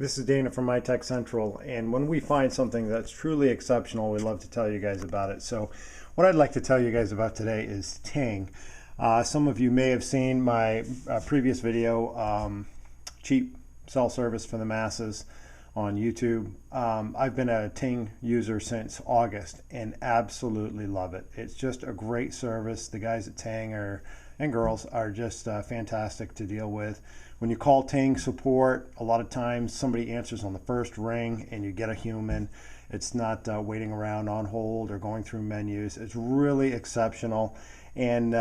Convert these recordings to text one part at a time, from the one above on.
This is Dana from My Tech Central, and when we find something that's truly exceptional, we love to tell you guys about it. So what I'd like to tell you guys about today is Ting. Some of you may have seen my previous video, cheap cell service for the masses on YouTube. I've been a Ting user since August and absolutely love it. It's just a great service. The guys at Ting and girls are just fantastic to deal with. When you call Ting support, a lot of times somebody answers on the first ring and you get a human. It's not waiting around on hold or going through menus. It's really exceptional. And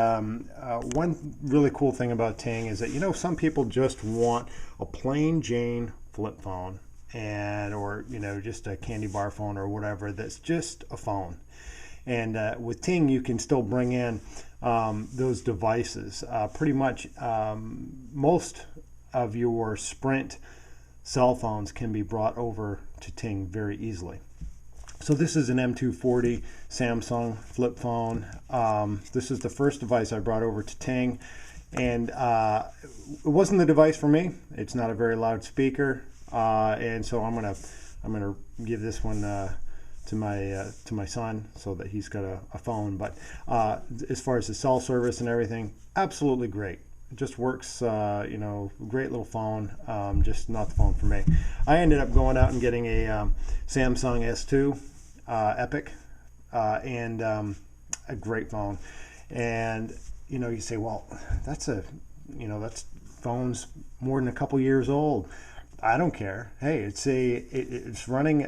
one really cool thing about Ting is that, some people just want a plain Jane flip phone or just a candy bar phone or whatever that's just a phone. And with Ting, you can still bring in those devices. Pretty much most of your Sprint cell phones can be brought over to Ting very easily. So this is an M240 Samsung flip phone. This is the first device I brought over to Ting, and it wasn't the device for me. It's not a very loud speaker, and so I'm gonna give this one to my son so that he's got a phone. But as far as the cell service and everything, absolutely great. It just works, great little phone, just not the phone for me. I ended up going out and getting a Samsung S2 Epic, and a great phone. And you say, well, that's phone's more than a couple years old. I don't care. Hey, it's running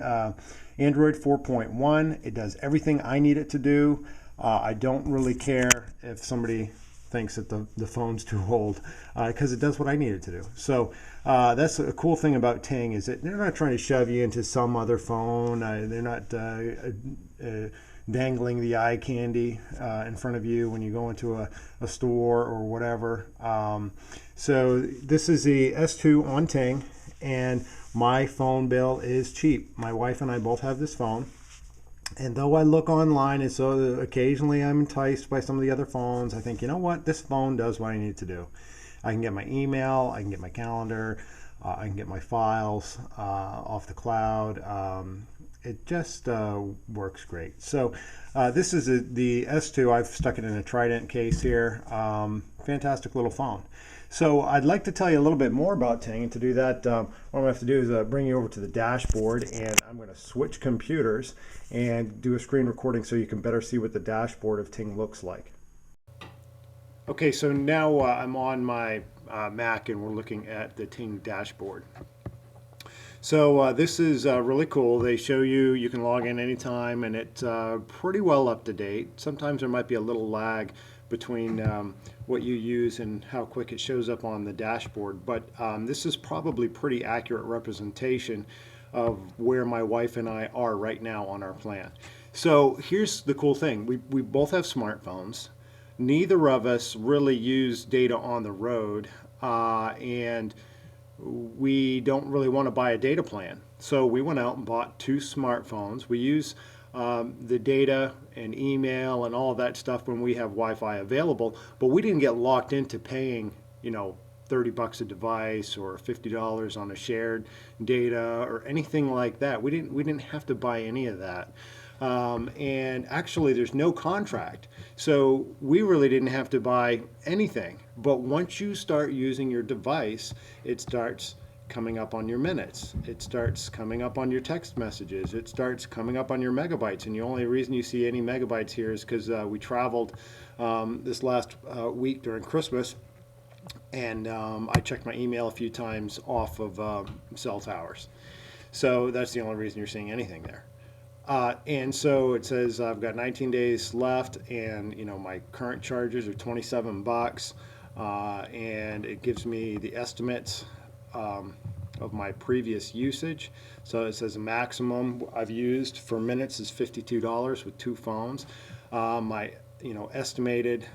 Android 4.1. It does everything I need it to do. I don't really care if somebody thinks that the phone's too old, because it does what I need it to do. So that's a cool thing about Ting, is that they're not trying to shove you into some other phone. They're not dangling the eye candy in front of you when you go into a store or whatever. So this is the S2 on Ting, and my phone bill is cheap. My wife and I both have this phone. And though I look online, and so occasionally I'm enticed by some of the other phones, I think, you know what, this phone does what I need it to do. I can get my email, I can get my calendar, I can get my files off the cloud. It just works great. So this is the S2. I've stuck it in a Trident case here. Fantastic little phone. So I'd like to tell you a little bit more about Ting, and to do that, what I'm going to have to do is bring you over to the dashboard, and I'm going to switch computers and do a screen recording so you can better see what the dashboard of Ting looks like. Okay, so now I'm on my Mac, and we're looking at the Ting dashboard. So this is really cool. They show you can log in anytime, and it's pretty well up to date. Sometimes there might be a little lag between what you use and how quick it shows up on the dashboard, but this is probably pretty accurate representation of where my wife and I are right now on our plan. So here's the cool thing. We both have smartphones. Neither of us really use data on the road, and we don't really want to buy a data plan. So we went out and bought two smartphones. We use the data and email and all of that stuff when we have Wi-Fi available, but we didn't get locked into paying, $30 a device or $50 on a shared data or anything like that. We didn't have to buy any of that. And actually there's no contract. So we really didn't have to buy anything. But once you start using your device, it starts coming up on your minutes. It starts coming up on your text messages. It starts coming up on your megabytes. And the only reason you see any megabytes here is because we traveled this last week during Christmas, and I checked my email a few times off of cell towers. So that's the only reason you're seeing anything there. And so it says I've got 19 days left, and my current charges are $27, and it gives me the estimates of my previous usage. So it says the maximum I've used for minutes is $52 with two phones. My estimated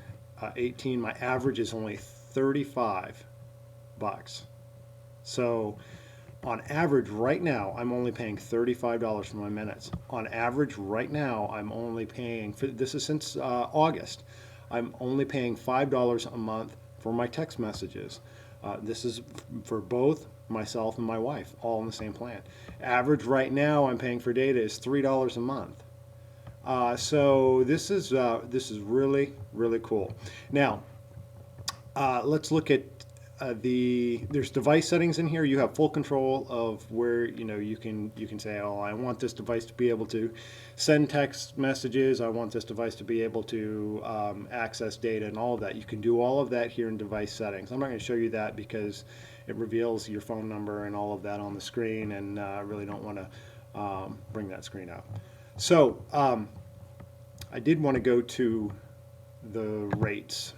18. My average is only $35. So on average right now, I'm only paying $35 for my minutes. On average right now, I'm only paying, this is since August, I'm only paying $5 a month for my text messages. This is for both myself and my wife, all in the same plan. Average right now I'm paying for data is $3 a month. So this is really, really cool. Now, let's look at there's device settings in here. You have full control of where you can say, oh, I want this device to be able to send text messages. I want this device to be able to access data and all of that. You can do all of that here in device settings. I'm not going to show you that because it reveals your phone number and all of that on the screen, and I really don't want to bring that screen out. So I did want to go to the rates.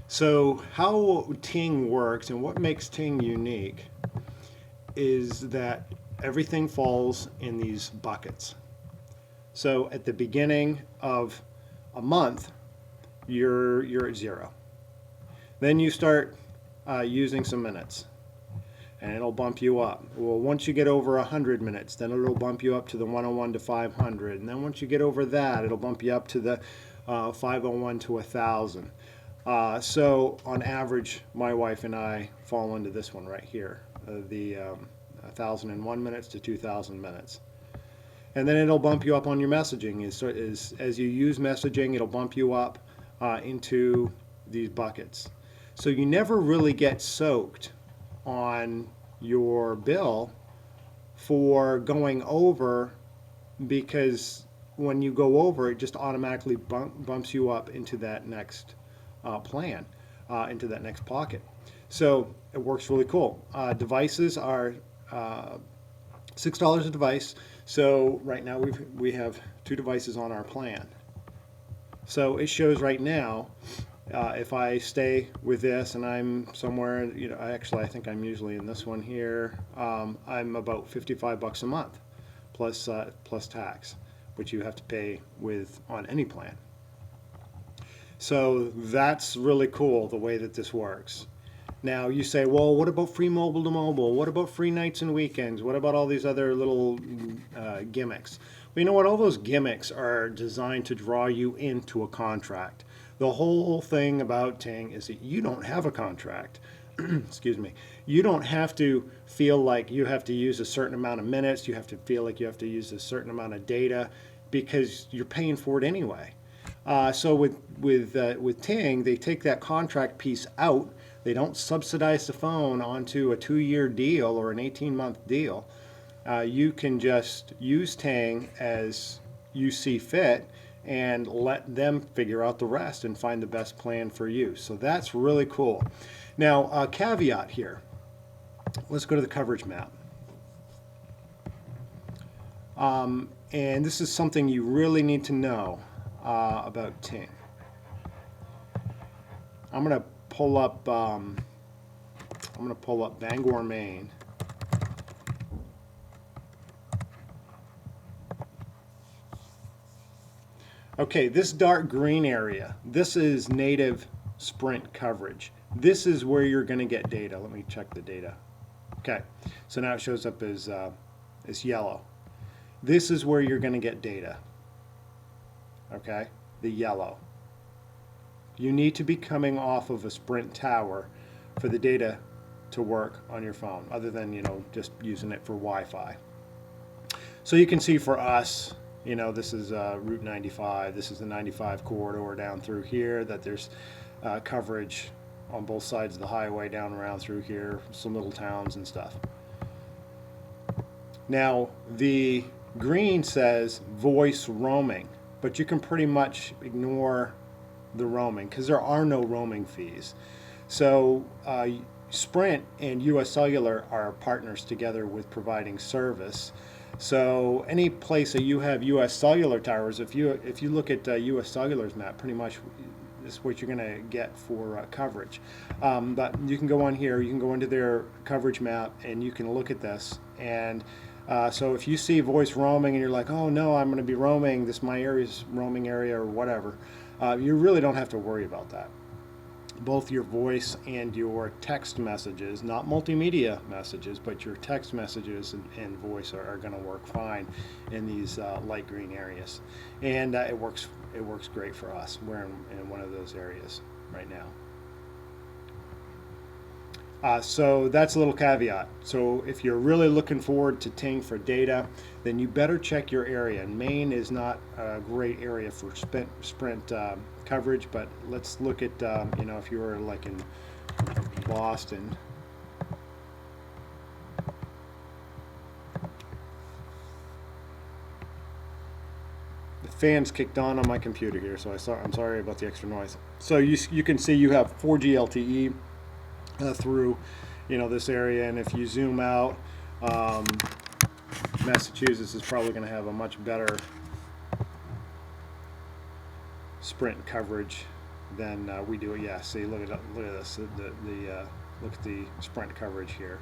So how Ting works and what makes Ting unique is that everything falls in these buckets. So at the beginning of a month, you're at 0. Then you start using some minutes, and it'll bump you up. Well, once you get over 100 minutes, then it'll bump you up to the 101 to 500, and then once you get over that, it'll bump you up to the 501 to 1,000. So on average, my wife and I fall into this one right here, the 1,001 minutes to 2,000 minutes. And then it'll bump you up on your messaging. As you use messaging, it'll bump you up into these buckets. So you never really get soaked on your bill for going over, because when you go over, it just automatically bumps you up into that next plan, into that next pocket. So it works really cool. Devices are $6 a device. So right now we have 2 devices on our plan. So it shows right now, if I stay with this and I'm somewhere, I think I'm usually in this one here, I'm about $55 a month plus tax, which you have to pay on any plan. So that's really cool, the way that this works. Now you say, well, what about free mobile to mobile? What about free nights and weekends? What about all these other little gimmicks? Well, you know what? All those gimmicks are designed to draw you into a contract. The whole thing about Ting is that you don't have a contract. Excuse me. You don't have to feel like you have to use a certain amount of minutes. You have to feel like you have to use a certain amount of data, because you're paying for it anyway. So with Ting, they take that contract piece out. They don't subsidize the phone onto a 2-year deal or an 18-month deal. You can just use Ting as you see fit and let them figure out the rest and find the best plan for you. So that's really cool. Now, a caveat here. Let's go to the coverage map. And this is something you really need to know about Ting. I'm going to pull up Bangor, Maine. Okay, this dark green area, this is native Sprint coverage. This is where you're going to get data. Let me check the data. Okay, so now it shows up as yellow. This is where you're going to get data. Okay, the yellow. You need to be coming off of a Sprint tower for the data to work on your phone, other than just using it for Wi-Fi. So you can see for us, this is Route 95. This is the 95 corridor down through here, that there's coverage on both sides of the highway down around through here, some little towns and stuff. Now, the green says voice roaming, but you can pretty much ignore the roaming because there are no roaming fees. So Sprint and US Cellular are partners together with providing service. So any place that you have US Cellular towers, if you look at US Cellular's map, pretty much is what you're going to get for coverage. But you can go on here, you can go into their coverage map, and you can look at this. And so if you see voice roaming and you're like, oh no, I'm going to be roaming, this my area's roaming area or whatever, you really don't have to worry about that. Both your voice and your text messages, not multimedia messages, but your text messages and voice are going to work fine in these light green areas. And it works great for us. We're in one of those areas right now. So that's a little caveat. So if you're really looking forward to Ting for data, then you better check your area. And Maine is not a great area for Sprint coverage, but let's look at, you know, if you were like in Boston. The fan's kicked on my computer here, so I'm sorry about the extra noise. So you can see you have 4G LTE through, you know, this area, and if you zoom out, Massachusetts is probably going to have a much better Sprint coverage than we do. Yeah, see, look at this. Look at the Sprint coverage here.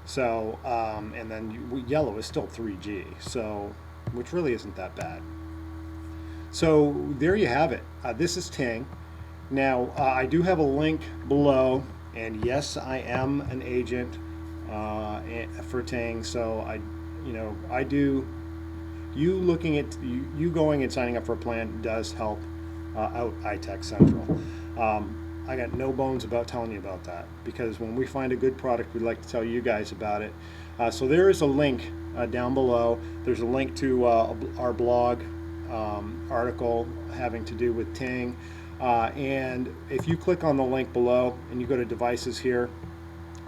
So, and then yellow is still 3G, so which really isn't that bad. So there you have it. This is Ting. Now I do have a link below, and yes, I am an agent for Ting. So I do. You looking at you going and signing up for a plan does help out iTech Central. I got no bones about telling you about that, because when we find a good product, we'd like to tell you guys about it. So there is a link down below. There's a link to our blog article having to do with Ting. And if you click on the link below and you go to devices here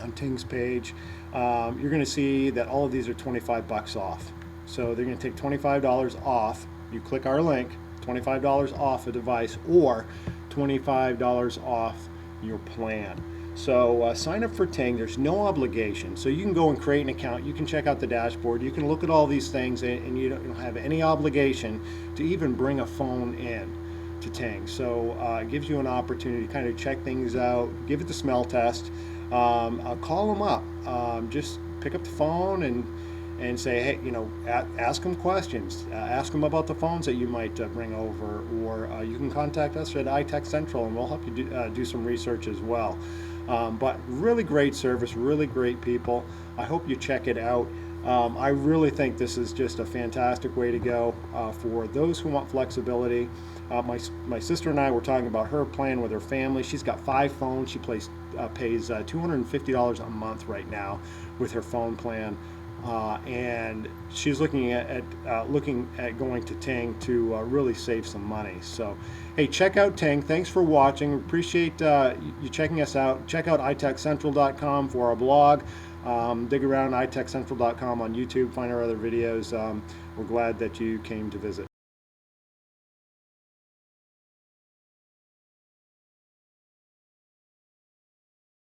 on Ting's page, you're going to see that all of these are 25 bucks off. So they're going to take $25 off. You click our link, $25 off a device, or $25 off your plan. So sign up for Ting. There's no obligation. So you can go and create an account. You can check out the dashboard. You can look at all these things, and you don't have any obligation to even bring a phone in to Ting. So it gives you an opportunity to kind of check things out, give it the smell test. Call them up. Just pick up the phone and say, hey, you know, ask them questions. Ask them about the phones that you might bring over, or you can contact us at iTech Central, and we'll help you do some research as well. But really great service, really great people. I hope you check it out. I really think this is just a fantastic way to go for those who want flexibility. My sister and I were talking about her plan with her family. She's got 5 phones. She pays $250 a month right now with her phone plan. And she's looking at going to Ting to really save some money. So, hey, check out Ting. Thanks for watching. Appreciate you checking us out. Check out itechcentral.com for our blog. Dig around itechcentral.com on YouTube. Find our other videos. We're glad that you came to visit.